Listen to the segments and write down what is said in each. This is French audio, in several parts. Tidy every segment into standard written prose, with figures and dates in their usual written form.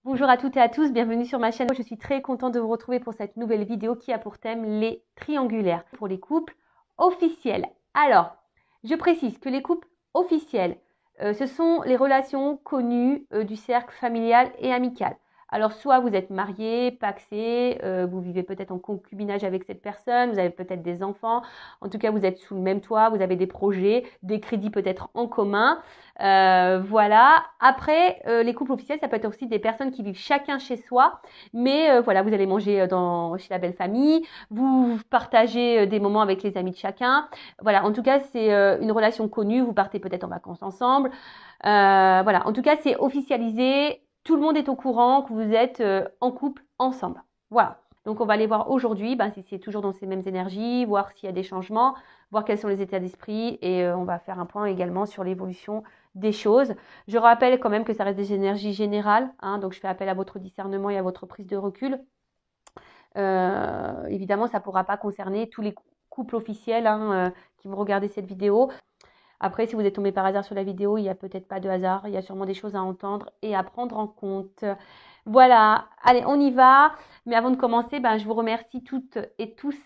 Bonjour à toutes et à tous, bienvenue sur ma chaîne. Je suis très contente de vous retrouver pour cette nouvelle vidéo qui a pour thème les triangulaires pour les couples officiels. Alors, je précise que les couples officiels, ce sont les relations connues du cercle familial et amical. Alors, soit vous êtes marié, pacsé, vous vivez peut-être en concubinage avec cette personne, vous avez peut-être des enfants, en tout cas vous êtes sous le même toit, vous avez des projets, des crédits peut-être en commun. Voilà. Après, les couples officiels, ça peut être aussi des personnes qui vivent chacun chez soi, mais voilà, vous allez manger chez la belle famille, vous partagez des moments avec les amis de chacun. Voilà, en tout cas, c'est une relation connue, vous partez peut-être en vacances ensemble. Voilà, en tout cas, c'est officialisé, tout le monde est au courant que vous êtes en couple ensemble. Voilà. Donc, on va aller voir aujourd'hui si c'est toujours dans ces mêmes énergies, voir s'il y a des changements, voir quels sont les états d'esprit et on va faire un point également sur l'évolution des choses. Je rappelle quand même que ça reste des énergies générales, donc je fais appel à votre discernement et à votre prise de recul. Évidemment, ça ne pourra pas concerner tous les couples officiels qui vont regarder cette vidéo. Après, si vous êtes tombé par hasard sur la vidéo, il n'y a peut-être pas de hasard, il y a sûrement des choses à entendre et à prendre en compte. Voilà, allez, on y va. Mais avant de commencer, je vous remercie toutes et tous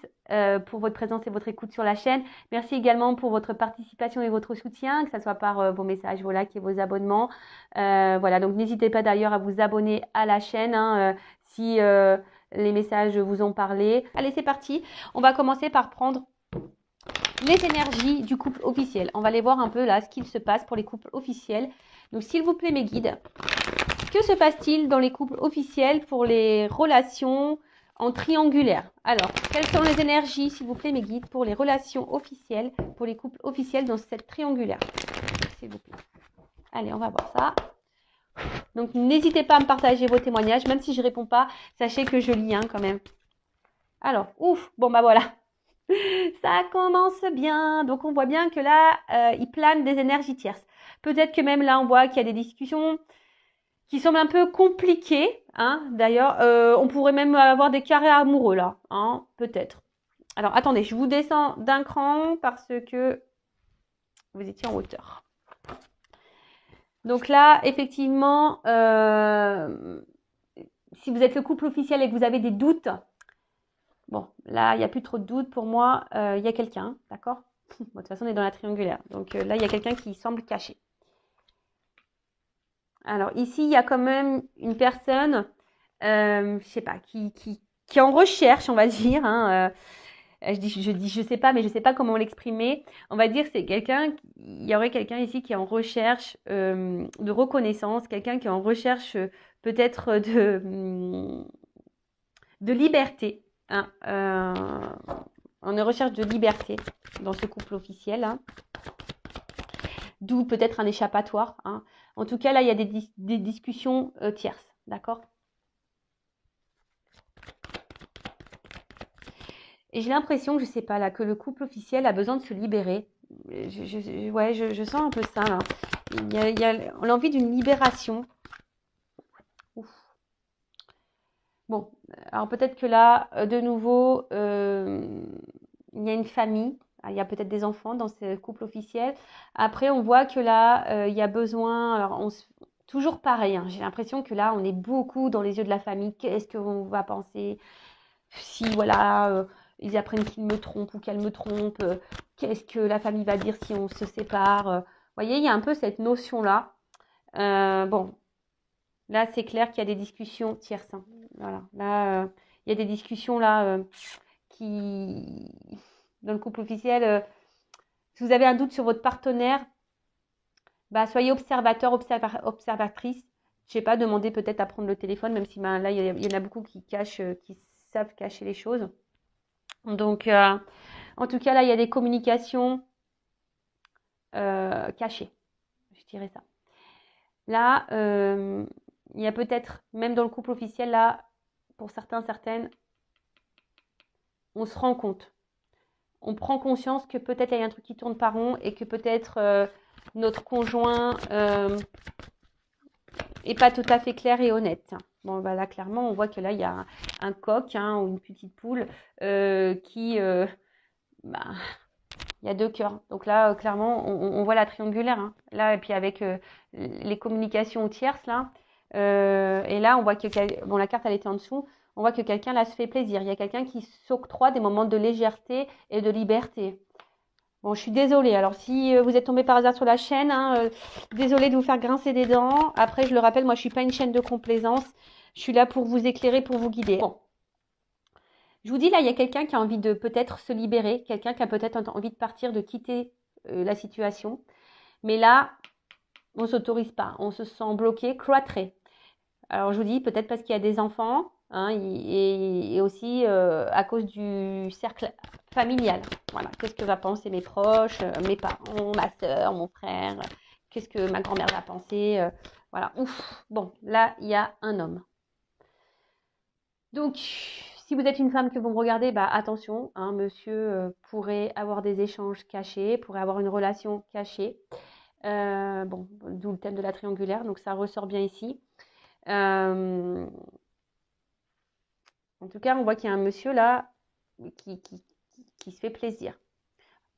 pour votre présence et votre écoute sur la chaîne. Merci également pour votre participation et votre soutien, que ce soit par vos messages, vos likes et vos abonnements. Voilà, donc n'hésitez pas d'ailleurs à vous abonner à la chaîne si les messages vous ont parlé. Allez, c'est parti. On va commencer par prendre les énergies du couple officiel. On va aller voir un peu là ce qu'il se passe pour les couples officiels. Donc, s'il vous plaît, mes guides, que se passe-t-il dans les couples officiels pour les relations en triangulaire? Alors, quelles sont les énergies, s'il vous plaît, mes guides, pour les relations officielles, pour les couples officiels dans cette triangulaire? S'il vous plaît. Allez, on va voir ça. Donc, n'hésitez pas à me partager vos témoignages, même si je ne réponds pas, sachez que je lis quand même. Alors, ouf, bon voilà. Ça commence bien. Donc, on voit bien que là, il plane des énergies tierces. Peut-être que même là, on voit qu'il y a des discussions qui semblent un peu compliquées. D'ailleurs, on pourrait même avoir des carrés amoureux là. Peut-être. Alors, attendez, je vous descends d'un cran parce que vous étiez en hauteur. Donc là, effectivement, si vous êtes le couple officiel et que vous avez des doutes, bon, là, il n'y a plus trop de doutes pour moi. Il y a quelqu'un, d'accord? Bon, de toute façon, on est dans la triangulaire. Donc là, il y a quelqu'un qui semble caché. Alors ici, il y a quand même une personne, je sais pas, qui est en recherche, on va dire. Je sais pas, mais je sais pas comment l'exprimer. On va dire que c'est quelqu'un, il y aurait quelqu'un ici qui est en recherche de reconnaissance, quelqu'un qui est en recherche peut-être de liberté. On est en recherche de liberté dans ce couple officiel. D'où peut-être un échappatoire. En tout cas, là, il y a des discussions tierces. D'accord? Et j'ai l'impression, je sais pas, là, que le couple officiel a besoin de se libérer. Je sens un peu ça, là. Il y a l'envie d'une libération. Ouf. Bon, alors peut-être que là, de nouveau, il y a une famille. Il y a peut-être des enfants dans ce couple officiel. Après, on voit que là, il y a besoin. Alors, toujours pareil. J'ai l'impression que là, on est beaucoup dans les yeux de la famille. Qu'est-ce qu'on va penser si, voilà, ils apprennent qu'il me trompe ou qu'elle me trompe? Qu'est-ce que la famille va dire si on se sépare? Vous voyez, il y a un peu cette notion-là. Bon, là, c'est clair qu'il y a des discussions tierces. Voilà. Là, il y a des discussions là qui, dans le couple officiel, si vous avez un doute sur votre partenaire, soyez observateur, observatrice. Je sais pas, demandez peut-être à prendre le téléphone, même si là, il y en a beaucoup qui cachent, qui savent cacher les choses. Donc, en tout cas, là, il y a des communications cachées. Je dirais ça. Là, il y a peut-être, même dans le couple officiel, là, pour certains, certaines, on se rend compte. On prend conscience que peut-être il y a un truc qui tourne pas rond et que peut-être notre conjoint est pas tout à fait clair et honnête. Bon, là, clairement, on voit que là, il y a un coq ou une petite poule qui... il y a deux cœurs. Donc là, clairement, on voit la triangulaire. Là, et puis avec les communications tierces, là, Et là, on voit que bon, la carte, elle était en dessous. On voit que quelqu'un là se fait plaisir. Il y a quelqu'un qui s'octroie des moments de légèreté et de liberté. Bon, je suis désolée. Alors, si vous êtes tombé par hasard sur la chaîne, hein, désolée de vous faire grincer des dents. Après, je le rappelle, moi, je suis pas une chaîne de complaisance. Je suis là pour vous éclairer, pour vous guider. Bon. Je vous dis, là, il y a quelqu'un qui a envie de peut-être se libérer. Quelqu'un qui a peut-être envie de partir, de quitter la situation. Mais là, on ne s'autorise pas. On se sent bloqué, cloîtré. Alors, je vous dis, peut-être parce qu'il y a des enfants, hein, et aussi à cause du cercle familial. Voilà, qu'est-ce que va penser mes proches, mes parents, ma soeur, mon frère, qu'est-ce que ma grand-mère va penser, voilà, ouf. Bon, là, il y a un homme. Donc, si vous êtes une femme que vous me regardez, bah attention, hein, monsieur pourrait avoir des échanges cachés, pourrait avoir une relation cachée. Bon, d'où le thème de la triangulaire, donc ça ressort bien ici. En tout cas, on voit qu'il y a un monsieur là qui se fait plaisir.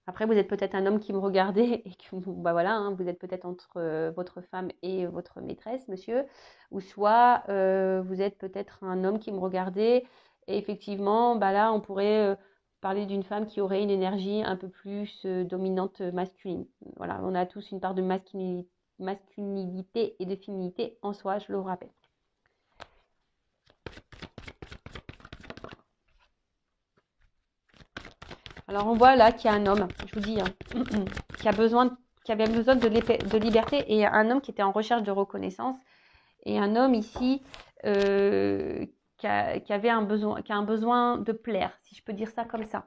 Après, vous êtes peut-être un homme qui me regardait et que bah voilà, hein, vous êtes peut-être entre votre femme et votre maîtresse, monsieur, ou soit vous êtes peut-être un homme qui me regardait et effectivement, bah là, on pourrait parler d'une femme qui aurait une énergie un peu plus dominante masculine. Voilà, on a tous une part de masculinité et de féminité en soi, je le rappelle. Alors on voit là qu'il y a un homme, je vous dis, hein, qui avait besoin de liberté et un homme qui était en recherche de reconnaissance et un homme ici qui a un besoin de plaire, si je peux dire ça comme ça.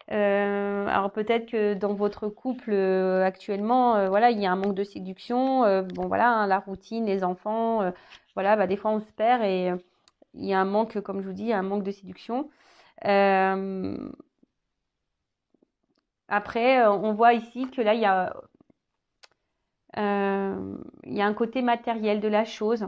Alors peut-être que dans votre couple actuellement, voilà, il y a un manque de séduction. Bon voilà, hein, la routine, les enfants, voilà, bah, des fois on se perd et il y a un manque, comme je vous dis, un manque de séduction. Après, on voit ici que là, il y a un côté matériel de la chose.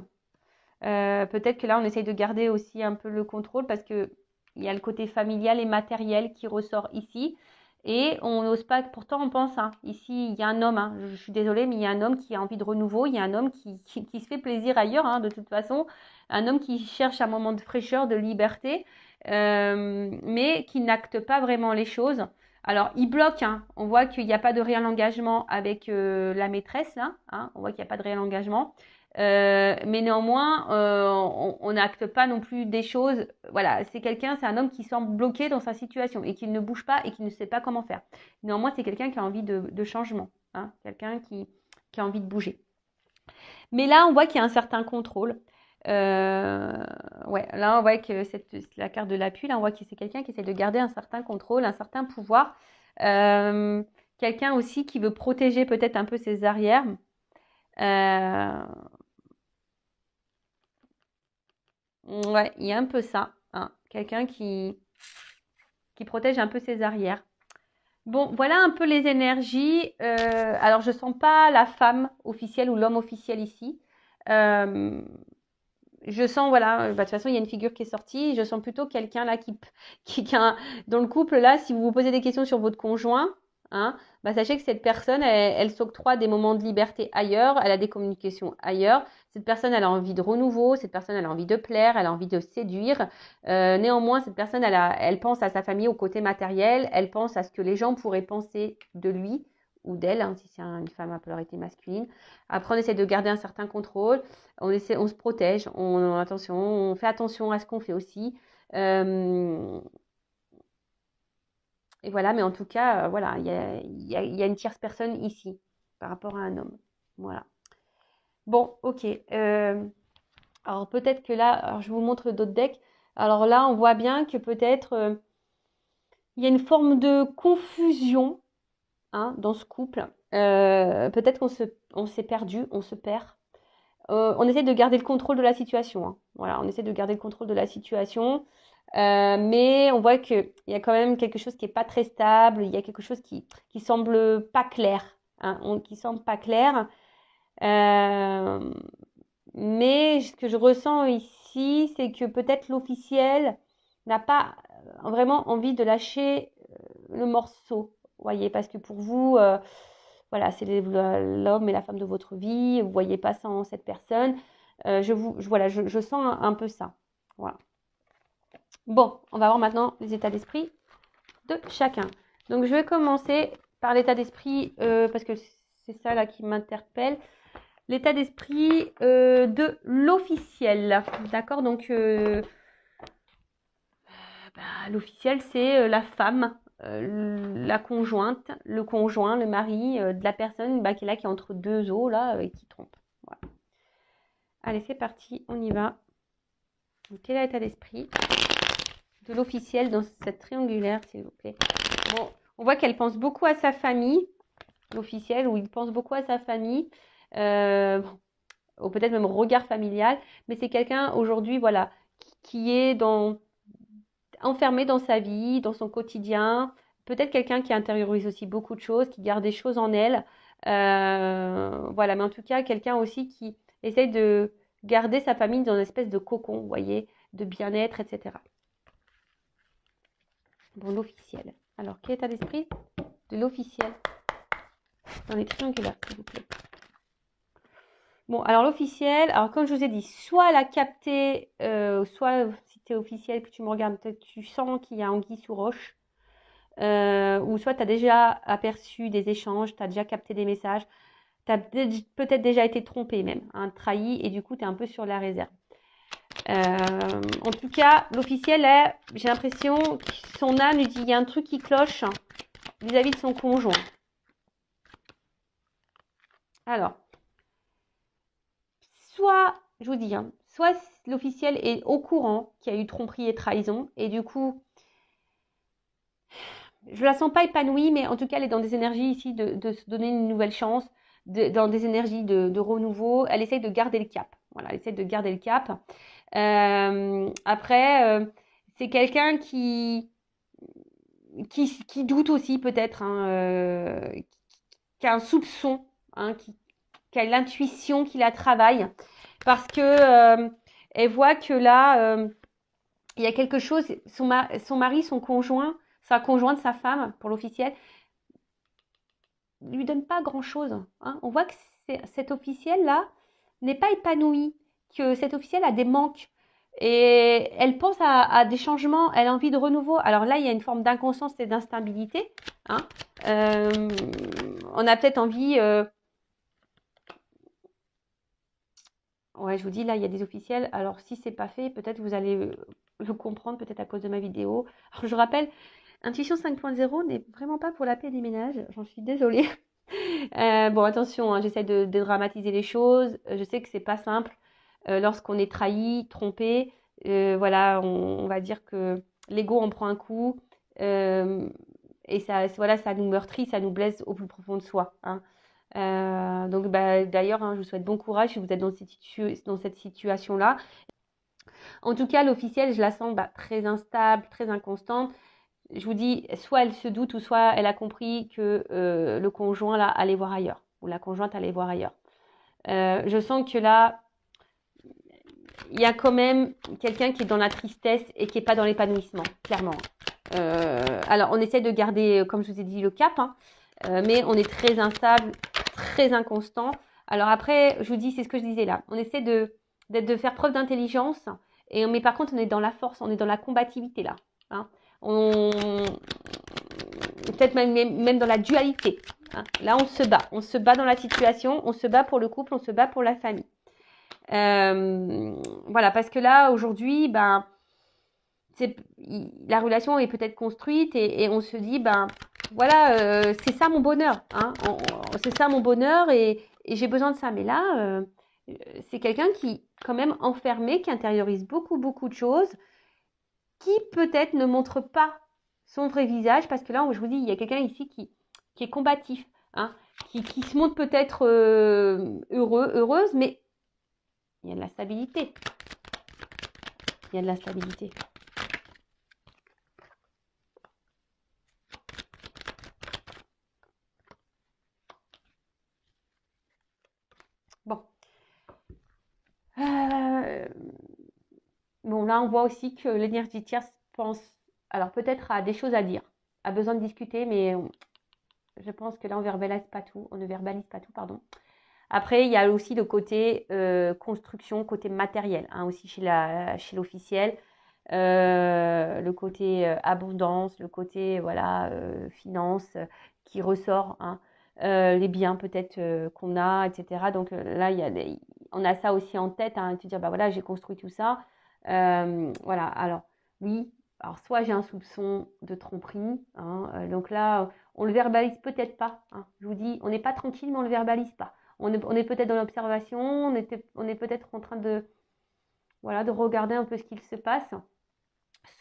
Peut-être que là, on essaye de garder aussi un peu le contrôle parce que il y a le côté familial et matériel qui ressort ici. Et on n'ose pas, pourtant on pense, hein, ici il y a un homme, hein, je suis désolée, mais il y a un homme qui a envie de renouveau, il y a un homme qui se fait plaisir ailleurs, hein, de toute façon, un homme qui cherche un moment de fraîcheur, de liberté, mais qui n'acte pas vraiment les choses. Alors il bloque, hein, on voit qu'il n'y a pas de réel engagement avec la maîtresse, là, hein, on voit qu'il n'y a pas de réel engagement. Mais néanmoins, on n'acte pas non plus des choses. Voilà, c'est un homme qui semble bloqué dans sa situation et qui ne bouge pas et qui ne sait pas comment faire. Néanmoins, c'est quelqu'un qui a envie de changement, hein, quelqu'un qui a envie de bouger. Mais là, on voit qu'il y a un certain contrôle. Ouais, là, on voit que la carte de l'appui, là, on voit que c'est quelqu'un qui essaie de garder un certain contrôle, un certain pouvoir. Quelqu'un aussi qui veut protéger peut-être un peu ses arrières. Ouais, il y a un peu ça, hein. Quelqu'un qui protège un peu ses arrières. Bon, voilà un peu les énergies. Alors, je sens pas la femme officielle ou l'homme officiel ici. Je sens, voilà, bah, de toute façon, il y a une figure qui est sortie. Je sens plutôt quelqu'un là dans le couple là, si vous vous posez des questions sur votre conjoint, hein, bah, sachez que cette personne, elle s'octroie des moments de liberté ailleurs, elle a des communications ailleurs. Cette personne, elle a envie de renouveau, cette personne, elle a envie de plaire, elle a envie de séduire. Néanmoins, cette personne, elle pense à sa famille, au côté matériel, elle pense à ce que les gens pourraient penser de lui ou d'elle, hein, si c'est une femme à polarité masculine. Après, on essaie de garder un certain contrôle, on se protège, on fait attention à ce qu'on fait aussi. Et voilà, mais en tout cas, voilà, il y a une tierce personne ici par rapport à un homme. Voilà. Bon, ok. Alors peut-être que là, alors je vous montre d'autres decks. Alors là, on voit bien que peut-être il y a une forme de confusion, hein, dans ce couple. Peut-être on s'est perdu, on se perd. On essaie de garder le contrôle de la situation, hein. Voilà, on essaie de garder le contrôle de la situation. Mais on voit qu'il y a quand même quelque chose qui n'est pas très stable, il y a quelque chose qui semble pas clair, hein, qui semble pas clair. Mais ce que je ressens ici, c'est que peut-être l'officiel n'a pas vraiment envie de lâcher le morceau, voyez, parce que pour vous, voilà, c'est l'homme et la femme de votre vie, vous voyez pas sans cette personne. Voilà, je sens un peu ça. Voilà. Bon, on va voir maintenant les états d'esprit de chacun. Donc, je vais commencer par l'état d'esprit, parce que c'est ça là qui m'interpelle. L'état d'esprit de l'officiel. D'accord? Donc, l'officiel, c'est la femme, la conjointe, le conjoint, le mari de la personne qui est là, qui est entre deux eaux là, et qui trompe. Voilà. Allez, c'est parti, on y va. Donc, quel est l'état d'esprit de l'officiel dans cette triangulaire, s'il vous plaît? Bon, on voit qu'elle pense beaucoup à sa famille, l'officiel, ou il pense beaucoup à sa famille, ou peut-être même au regard familial, mais c'est quelqu'un aujourd'hui, voilà, qui est enfermé dans sa vie, dans son quotidien, peut-être quelqu'un qui intériorise aussi beaucoup de choses, qui garde des choses en elle, voilà, mais en tout cas, quelqu'un aussi qui essaye de garder sa famille dans une espèce de cocon, vous voyez, de bien-être, etc. Bon, l'officiel. Alors, quel état d'esprit de l'officiel dans les triangulaires, s'il vous plaît? Bon, alors l'officiel, alors comme je vous ai dit, soit elle a capté, soit si tu es officiel, que tu me regardes, peut-être tu sens qu'il y a anguille sous roche, ou soit tu as déjà aperçu des échanges, tu as déjà capté des messages, tu as peut-être déjà été trompé même, hein, trahi, et du coup tu es un peu sur la réserve. En tout cas, l'officiel, j'ai l'impression que son âme lui dit, il y a un truc qui cloche vis-à-vis de son conjoint. Alors, soit, je vous dis, hein, soit l'officiel est au courant qu'il y a eu tromperie et trahison, et du coup, je la sens pas épanouie, mais en tout cas, elle est dans des énergies ici de se donner une nouvelle chance, dans des énergies de renouveau. Elle essaye de garder le cap. Voilà, elle essaye de garder le cap. Après, c'est quelqu'un qui doute aussi peut-être, hein, qui a un soupçon, hein, qui a l'intuition, qui la travaille, parce que elle voit que là, il y a quelque chose, son mari, son conjoint, sa conjointe, sa femme, pour l'officiel, lui donne pas grand-chose. Hein. On voit que cet officiel-là n'est pas épanoui, que cet officiel a des manques. Et elle pense à des changements, elle a envie de renouveau. Alors là, il y a une forme d'inconscience et d'instabilité. Hein. On a peut-être envie... Ouais, je vous dis, là, il y a des officiels. Alors, si c'est pas fait, peut-être vous allez le comprendre, peut-être à cause de ma vidéo. Alors, je rappelle, Intuition 5.0 n'est vraiment pas pour la paix des ménages. J'en suis désolée. Bon, attention, hein, j'essaie de dramatiser les choses. Je sais que c'est pas simple lorsqu'on est trahi, trompé. Voilà, on va dire que l'ego en prend un coup. Et ça, voilà, ça nous meurtrit, ça nous blesse au plus profond de soi. Hein. Donc, d'ailleurs, hein, je vous souhaite bon courage si vous êtes dans cette situation-là. En tout cas, l'officielle, je la sens très instable, très inconstante. Je vous dis, soit elle se doute, ou soit elle a compris que le conjoint là allait voir ailleurs, ou la conjointe allait voir ailleurs. Je sens que là, il y a quand même quelqu'un qui est dans la tristesse et qui n'est pas dans l'épanouissement, clairement. Alors, on essaie de garder, comme je vous ai dit, le cap, hein, mais on est très instable, très inconstant. Alors après, je vous dis, c'est ce que je disais là. On essaie de faire preuve d'intelligence, mais par contre, on est dans la force, on est dans la combativité là. Hein. Peut-être même dans la dualité. Hein. Là, on se bat dans la situation, on se bat pour le couple, on se bat pour la famille. Voilà, parce que là, aujourd'hui, la relation est peut-être construite et on se dit, voilà, c'est ça mon bonheur. Hein. C'est ça mon bonheur et j'ai besoin de ça. Mais là, c'est quelqu'un qui, quand même, enfermé, qui intériorise beaucoup, beaucoup de choses, qui peut-être ne montre pas son vrai visage, parce que là, je vous dis, il y a quelqu'un ici qui est combatif, hein, qui se montre peut-être heureuse, mais il y a de la stabilité. Il y a de la stabilité. Bon. Bon, là, on voit aussi que l'énergie tierce pense, alors peut-être a des choses à dire, a besoin de discuter, mais je pense que là, on ne verbalise pas tout, pardon. Après, il y a aussi le côté construction, côté matériel, hein, aussi chez l'officiel. Le côté abondance, le côté voilà finance qui ressort, hein, les biens peut-être qu'on a, etc. Donc là, on a ça aussi en tête, hein, de dire bah voilà, j'ai construit tout ça. Voilà, alors oui, alors soit j'ai un soupçon de tromperie, hein, donc là, on le verbalise peut-être pas, hein, je vous dis, on n'est pas tranquille, mais on le verbalise pas. On est peut-être dans l'observation, on est peut-être en train de, voilà, de regarder un peu ce qu'il se passe.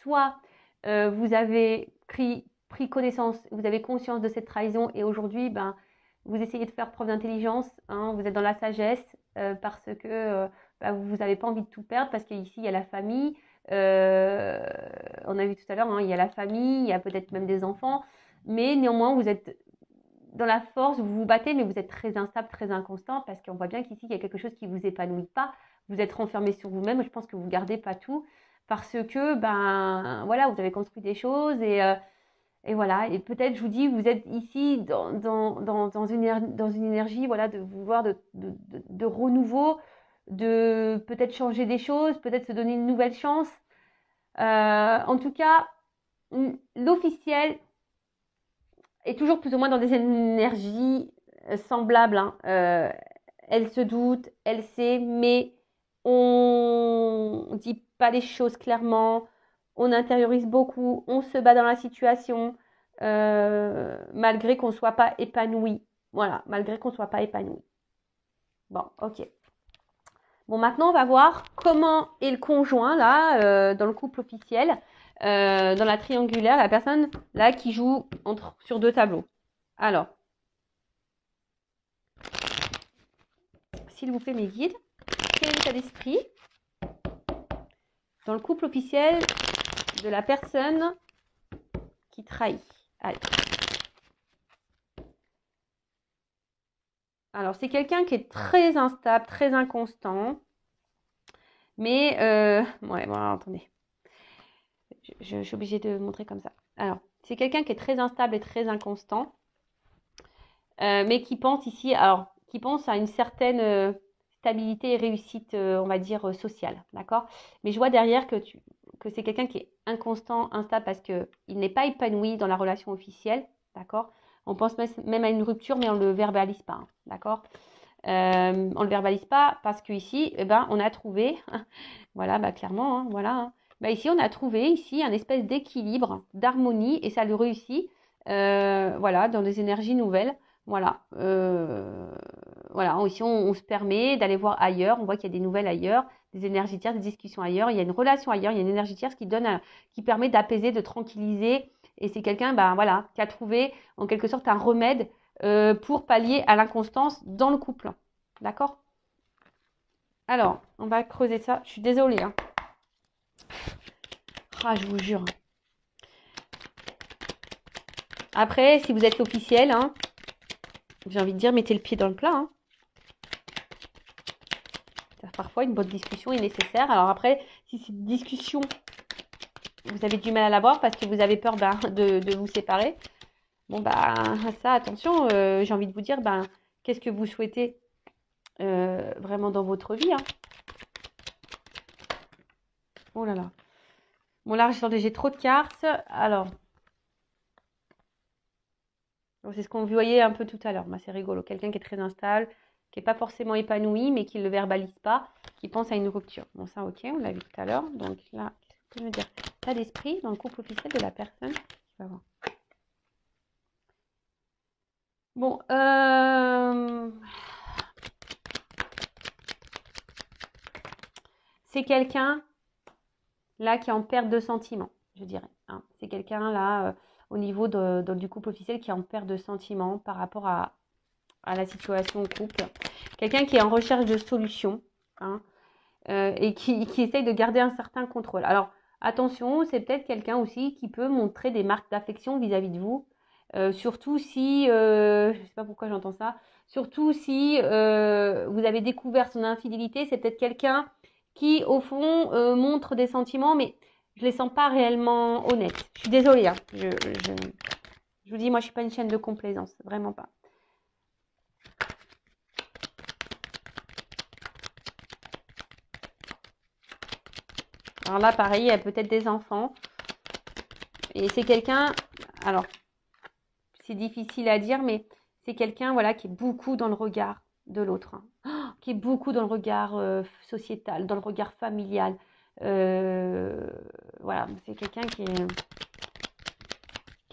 Soit vous avez pris connaissance, vous avez conscience de cette trahison et aujourd'hui, ben, vous essayez de faire preuve d'intelligence, hein, vous êtes dans la sagesse parce que ben, vous n'avez pas envie de tout perdre parce qu'ici, il y a la famille. On a vu tout à l'heure, hein, il y a la famille, il y a peut-être même des enfants, mais néanmoins, vous êtes dans la force, vous vous battez, mais vous êtes très instable, très inconstant parce qu'on voit bien qu'ici, il y a quelque chose qui ne vous épanouit pas. Vous êtes renfermé sur vous-même. Je pense que vous ne gardez pas tout parce que, ben, voilà, vous avez construit des choses et voilà. Et peut-être, je vous dis, vous êtes ici dans une énergie, voilà, de vouloir de renouveau, de peut-être changer des choses, peut-être se donner une nouvelle chance. En tout cas, l'officiel est toujours plus ou moins dans des énergies semblables, hein. Elle se doute, elle sait, mais on ne dit pas les choses clairement, on intériorise beaucoup, on se bat dans la situation, malgré qu'on ne soit pas épanoui. Voilà, malgré qu'on ne soit pas épanoui. Bon, ok. Bon, maintenant, on va voir comment est le conjoint, là, dans le couple officiel, dans la triangulaire, la personne, là, qui joue sur deux tableaux. Alors, s'il vous plaît, mes guides, quel est l'état d'esprit dans le couple officiel de la personne qui trahit? Allez. Alors, c'est quelqu'un qui est très instable, très inconstant. Mais, ouais, bon, alors, attendez. Je suis obligée de montrer comme ça. Alors, c'est quelqu'un qui est très instable et très inconstant. Mais qui pense ici, alors, qui pense à une certaine stabilité et réussite, on va dire, sociale. D'accord? Mais je vois derrière que c'est quelqu'un qui est inconstant, instable parce qu'il n'est pas épanoui dans la relation officielle. D'accord? On pense même à une rupture, mais on ne le verbalise pas. Hein, d'accord? On ne le verbalise pas parce qu'ici, eh ben, on a trouvé, voilà, bah, clairement, hein, voilà. Hein, bah, ici, on a trouvé ici un espèce d'équilibre, d'harmonie, et ça le réussit, voilà, dans des énergies nouvelles. Voilà, voilà. Ici, on se permet d'aller voir ailleurs. On voit qu'il y a des nouvelles ailleurs, des énergies tierces, des discussions ailleurs. Il y a une relation ailleurs, il y a une énergie tierce qui permet d'apaiser, de tranquilliser. Et c'est quelqu'un, ben, voilà, qui a trouvé en quelque sorte un remède pour pallier à l'inconstance dans le couple. D'accord? Alors, on va creuser ça. Je suis désolée. Hein. Ah, je vous jure. Après, si vous êtes l'officiel, hein, j'ai envie de dire, mettez le pied dans le plat. Hein. Parfois, une bonne discussion est nécessaire. Alors après, si cette discussion, vous avez du mal à l'avoir parce que vous avez peur de vous séparer, bon, bah, ça, attention, j'ai envie de vous dire, ben, qu'est-ce que vous souhaitez vraiment dans votre vie, hein. Oh là là. Bon, là, j'ai trop de cartes. Alors, c'est ce qu'on voyait un peu tout à l'heure. Bah, c'est rigolo. Quelqu'un qui est très instable, qui n'est pas forcément épanoui, mais qui ne le verbalise pas, qui pense à une rupture. Bon, ça, ok, on l'a vu tout à l'heure. Donc là, qu'est-ce que vous pouvez me dire? État d'esprit dans le couple officiel de la personne qui va voir. Bon, c'est quelqu'un là qui est en perte de sentiments, je dirais. Hein. C'est quelqu'un là au niveau du couple officiel qui est en perte de sentiments par rapport à la situation au couple. Quelqu'un qui est en recherche de solutions, hein, et qui essaye de garder un certain contrôle. Alors, attention, c'est peut-être quelqu'un aussi qui peut montrer des marques d'affection vis-à-vis de vous. Surtout si, je ne sais pas pourquoi j'entends ça, surtout si vous avez découvert son infidélité, c'est peut-être quelqu'un qui, au fond, montre des sentiments, mais je ne les sens pas réellement honnêtes. Je suis désolée, hein. Je vous dis, moi, je ne suis pas une chaîne de complaisance, vraiment pas. Alors là, pareil, il y a peut-être des enfants. Et c'est quelqu'un, alors, c'est difficile à dire, mais c'est quelqu'un, voilà, qui est beaucoup dans le regard de l'autre, hein. Oh, qui est beaucoup dans le regard sociétal, dans le regard familial. Voilà, c'est quelqu'un qui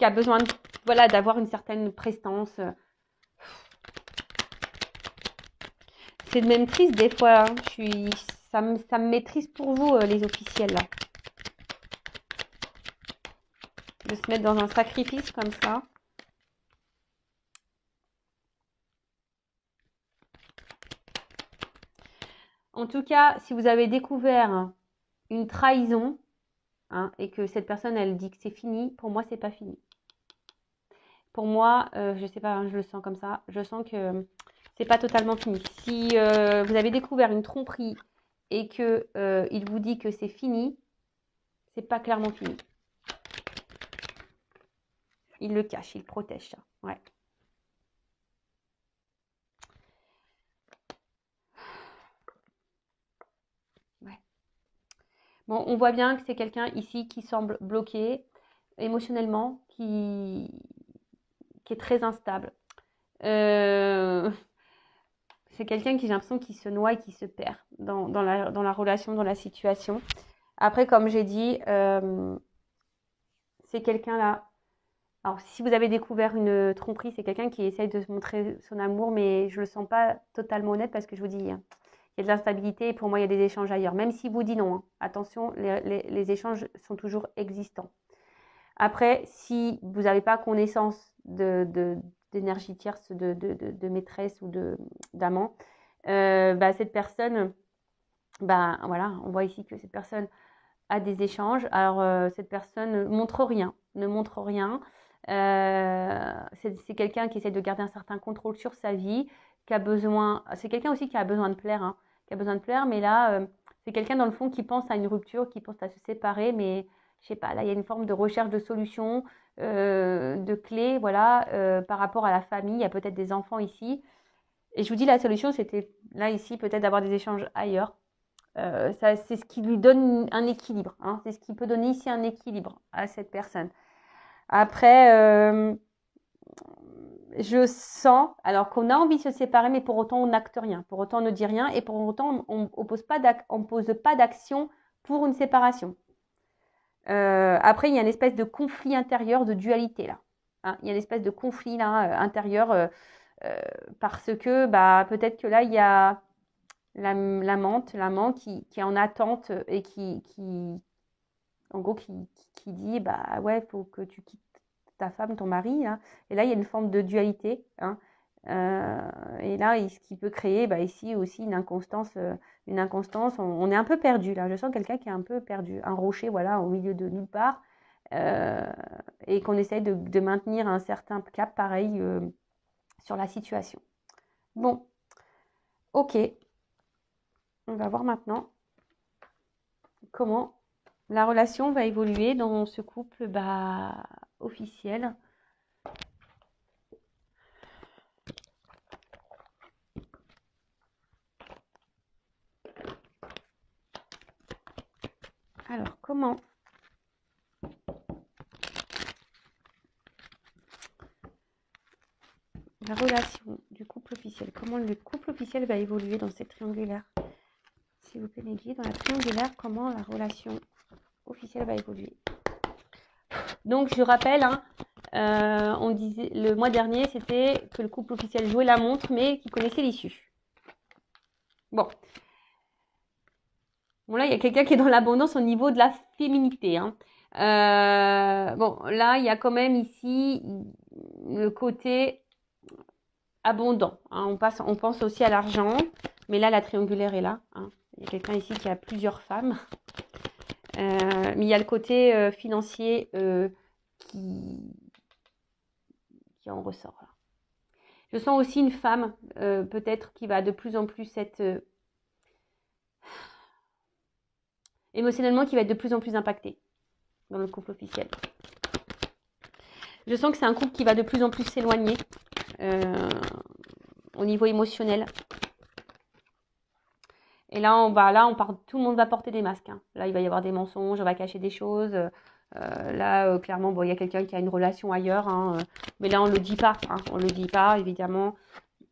a besoin de, voilà, d'avoir une certaine prestance. C'est même triste des fois, hein. Ça me met triste pour vous, les officiels, là. De se mettre dans un sacrifice comme ça. En tout cas, si vous avez découvert une trahison, hein, et que cette personne, elle dit que c'est fini, pour moi, c'est pas fini. Pour moi, je sais pas, hein, je le sens comme ça, je sens que c'est pas totalement fini. Si vous avez découvert une tromperie et que il vous dit que c'est fini, c'est pas clairement fini. Il le cache, il protège ça. Ouais. Ouais. Bon, on voit bien que c'est quelqu'un ici qui semble bloqué émotionnellement, qui est très instable. C'est quelqu'un qui, j'ai l'impression, qui se noie et qui se perd dans la relation, dans la situation. Après, comme j'ai dit, c'est quelqu'un là. Alors, si vous avez découvert une tromperie, c'est quelqu'un qui essaye de montrer son amour, mais je ne le sens pas totalement honnête parce que je vous dis, hein, il y a de l'instabilité et pour moi, il y a des échanges ailleurs. Même s'il vous dit non, hein, attention, les échanges sont toujours existants. Après, si vous n'avez pas connaissance d'énergie tierce, de maîtresse ou d'amant, cette personne, voilà, on voit ici que cette personne a des échanges. Alors, cette personne ne montre rien. C'est quelqu'un qui essaie de garder un certain contrôle sur sa vie, qui a besoin. C'est quelqu'un aussi qui a besoin de plaire, hein, qui a besoin de plaire, mais là, c'est quelqu'un dans le fond qui pense à une rupture, qui pense à se séparer, mais je sais pas, là, il y a une forme de recherche de solution, de clés, voilà, par rapport à la famille. Il y a peut-être des enfants ici. Et je vous dis, la solution, c'était là, ici, peut-être d'avoir des échanges ailleurs. C'est ce qui lui donne un équilibre, hein. C'est ce qui peut donner ici un équilibre à cette personne. Après, je sens, alors qu'on a envie de se séparer, mais pour autant on n'acte rien, pour autant on ne dit rien, et pour autant on pose pas d'action pour une séparation. Après, il y a une espèce de conflit intérieur, de dualité là, hein. Il y a une espèce de conflit là intérieur parce que peut-être que là il y a l'amant qui est en attente et qui en gros qui dit ouais, faut que tu quittes ta femme, ton mari, hein. Et là il y a une forme de dualité, hein. Et là ce qui peut créer ici aussi une inconstance, on est un peu perdu là, je sens quelqu'un qui est un peu perdu, un rocher, voilà, au milieu de nulle part, et qu'on essaye de maintenir un certain cap pareil sur la situation. Bon, ok, on va voir maintenant comment la relation va évoluer dans ce couple officiel. Alors, comment la relation du couple officiel, comment le couple officiel va évoluer dans cette triangulaire? S'il vous plaît, les guides, dans la triangulaire, comment la relation officielle va évoluer? Donc, je rappelle, hein, on disait le mois dernier, c'était que le couple officiel jouait la montre, mais qui connaissait l'issue. Bon, là, il y a quelqu'un qui est dans l'abondance au niveau de la féminité, hein. Bon, là, il y a quand même ici le côté abondant, hein. On pense aussi à l'argent, mais là, la triangulaire est là, hein. Il y a quelqu'un ici qui a plusieurs femmes. Mais il y a le côté financier qui en ressort là. Je sens aussi une femme peut-être qui va de plus en plus être émotionnellement, qui va être de plus en plus impactée dans le couple officiel. Je sens que c'est un couple qui va de plus en plus s'éloigner au niveau émotionnel. Et tout le monde va porter des masques. Hein. Là, il va y avoir des mensonges, on va cacher des choses. Clairement, bon, il y a quelqu'un qui a une relation ailleurs. Hein, mais là, on le dit pas. Hein, on le dit pas, évidemment.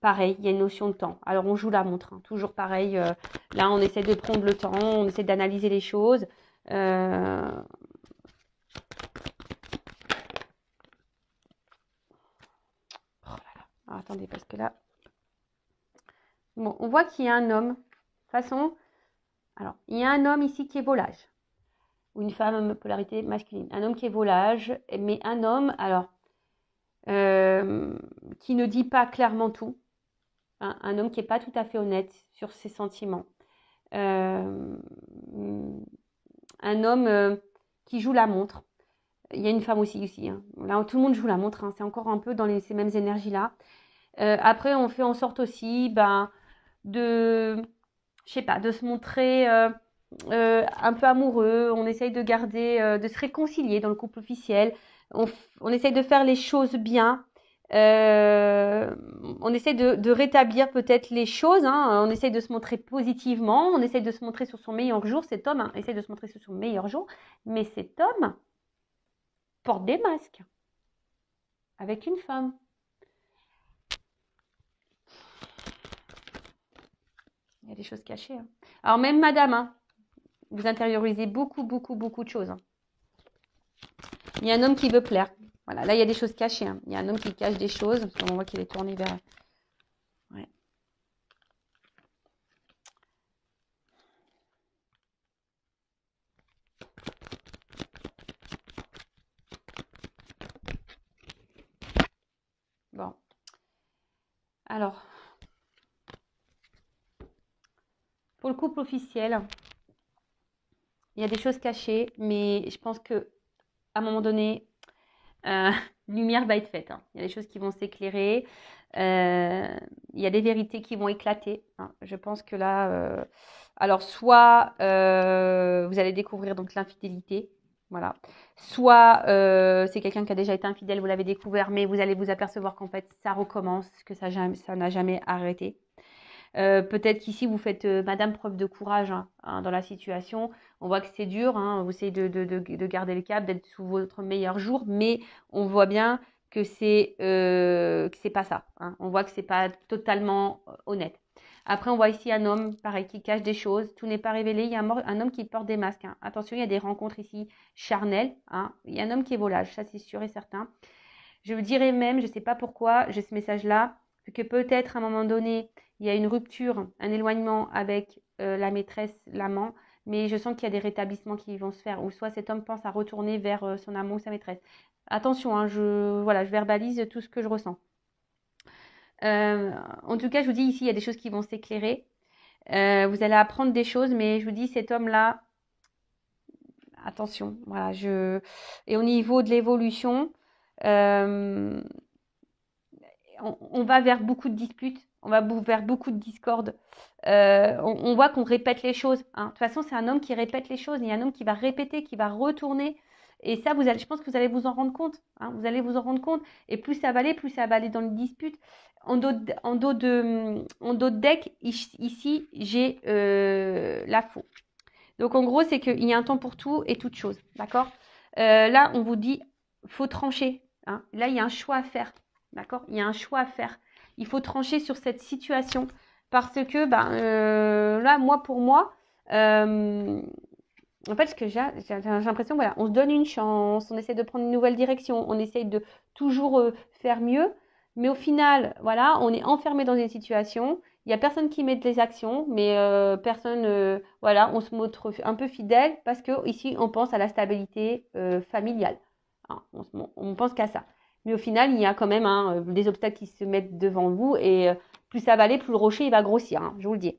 Pareil, il y a une notion de temps. Alors, on joue la montre. Hein, toujours pareil. Là, on essaie de prendre le temps. On essaie d'analyser les choses. Alors, attendez, parce que là... Bon, on voit qu'il y a un homme. De toute façon, alors, il y a un homme ici qui est volage. Ou une femme, polarité masculine. Un homme qui est volage, mais un homme, alors, qui ne dit pas clairement tout. Hein, un homme qui n'est pas tout à fait honnête sur ses sentiments. Un homme qui joue la montre. Il y a une femme aussi. Hein. Là, tout le monde joue la montre. Hein. C'est encore un peu dans ces mêmes énergies-là. Après, on fait en sorte aussi de se montrer un peu amoureux. On essaye de garder, de se réconcilier dans le couple officiel. On essaye de faire les choses bien. On essaie de rétablir peut-être les choses. Hein. On essaye de se montrer positivement. On essaye de se montrer sur son meilleur jour. Cet homme essaie de se montrer sur son meilleur jour. Mais cet homme porte des masques avec une femme. Il y a des choses cachées. Hein. Alors même madame, hein, vous intériorisez beaucoup de choses. Hein. Il y a un homme qui veut plaire. Voilà, là il y a des choses cachées. Hein. Il y a un homme qui cache des choses. Parce qu'on voit qu'il est tourné vers... Ouais. Bon. Alors... Pour le couple officiel, il y a des choses cachées, mais je pense que à un moment donné, lumière va être faite. Hein. Il y a des choses qui vont s'éclairer. Il y a des vérités qui vont éclater. Hein. Je pense que là, alors soit vous allez découvrir donc l'infidélité, voilà. Soit c'est quelqu'un qui a déjà été infidèle, vous l'avez découvert, mais vous allez vous apercevoir qu'en fait ça recommence, que ça n'a jamais arrêté. Peut-être qu'ici vous faites madame preuve de courage hein, dans la situation. On voit que c'est dur, hein, vous essayez de garder le cap, d'être sous votre meilleur jour, mais on voit bien que c'est pas ça. Hein. On voit que c'est pas totalement honnête. Après, on voit ici un homme, pareil, qui cache des choses. Tout n'est pas révélé. Il y a un homme qui porte des masques. Hein. Attention, il y a des rencontres ici charnelles. Hein. Il y a un homme qui est volage, ça c'est sûr et certain. Je vous dirais même, je ne sais pas pourquoi, j'ai ce message-là, que peut-être à un moment donné, il y a une rupture, un éloignement avec la maîtresse, l'amant, mais je sens qu'il y a des rétablissements qui vont se faire, ou soit cet homme pense à retourner vers son amant ou sa maîtresse. Attention, hein, je verbalise tout ce que je ressens. En tout cas, je vous dis ici, il y a des choses qui vont s'éclairer. Vous allez apprendre des choses, mais je vous dis, cet homme-là, attention, voilà, et au niveau de l'évolution, on va vers beaucoup de disputes, on va vers beaucoup de discordes. On voit qu'on répète les choses. Hein. De toute façon, c'est un homme qui répète les choses. Il y a un homme qui va répéter, qui va retourner. Et ça, je pense que vous allez vous en rendre compte. Hein. Vous allez vous en rendre compte. Et plus ça va aller dans les disputes. En dos de deck, ici, j'ai la faux. Donc, en gros, c'est qu'il y a un temps pour tout et toute chose. D'accord là, on vous dit, faut trancher. Hein. Là, il y a un choix à faire. D'accord? Il y a un choix à faire. Il faut trancher sur cette situation parce que là, pour moi, en fait, ce que j'ai l'impression, voilà, on se donne une chance, on essaie de prendre une nouvelle direction, on essaie de toujours faire mieux, mais au final, voilà, on est enfermé dans une situation. Il n'y a personne qui met des actions, mais personne, voilà, on se montre un peu fidèle parce que ici, on pense à la stabilité familiale. Hein, on pense qu'à ça. Mais au final, il y a quand même des obstacles qui se mettent devant vous et plus ça va aller, plus le rocher il va grossir, hein, je vous le dis.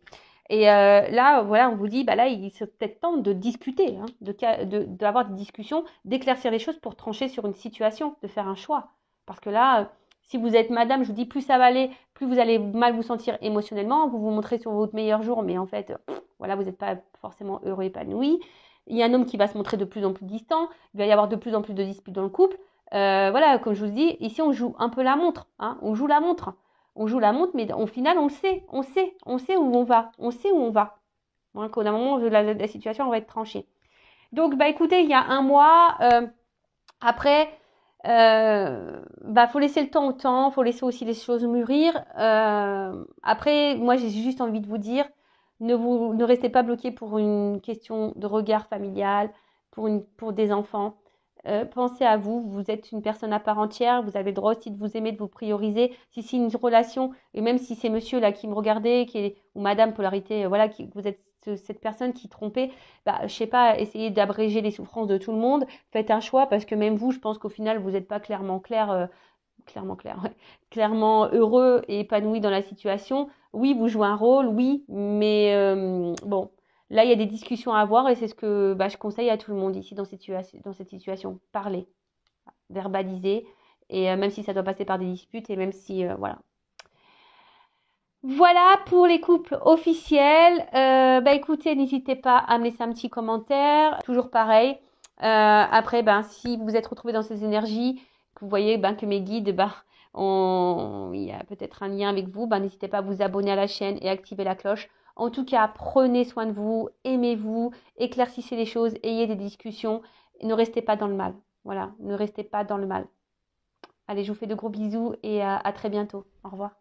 Et là, voilà, on vous dit, là, il est peut-être temps de discuter, hein, d'avoir des discussions, d'éclaircir les choses pour trancher sur une situation, de faire un choix. Parce que là, si vous êtes madame, je vous dis, plus ça va aller, plus vous allez mal vous sentir émotionnellement, vous vous montrez sur votre meilleur jour, mais en fait, voilà, vous n'êtes pas forcément heureux, épanoui. Il y a un homme qui va se montrer de plus en plus distant, il va y avoir de plus en plus de disputes dans le couple. Voilà, comme je vous dis, ici on joue un peu la montre, hein, on joue la montre. On joue la montre, mais au final, on sait où on va. On sait où on va. Hein, qu'au moment où la situation va être tranchée. Donc, bah écoutez, il y a un mois, après, faut laisser le temps au temps, faut laisser aussi les choses mûrir. Après, moi, j'ai juste envie de vous dire, ne restez pas bloqués pour une question de regard familial, pour des enfants. Pensez à vous, vous êtes une personne à part entière, vous avez le droit aussi de vous aimer, de vous prioriser. Si c'est une relation, et même si c'est monsieur là qui me regardait, ou madame polarité, voilà, vous êtes cette personne qui trompait, je sais pas, essayez d'abréger les souffrances de tout le monde, faites un choix parce que même vous, je pense qu'au final, vous n'êtes pas clairement heureux et épanoui dans la situation. Oui, vous jouez un rôle, oui, mais bon, là, il y a des discussions à avoir et c'est ce que je conseille à tout le monde ici dans cette situation. Parler, verbaliser, et même si ça doit passer par des disputes et même si, voilà. Voilà pour les couples officiels. Écoutez, n'hésitez pas à me laisser un petit commentaire. Toujours pareil. Après, si vous êtes retrouvé dans ces énergies, que vous voyez que mes guides, il y a peut-être un lien avec vous, n'hésitez pas à vous abonner à la chaîne et activer la cloche. En tout cas, prenez soin de vous, aimez-vous, éclaircissez les choses, ayez des discussions. Ne restez pas dans le mal. Voilà, ne restez pas dans le mal. Allez, je vous fais de gros bisous et à très bientôt. Au revoir.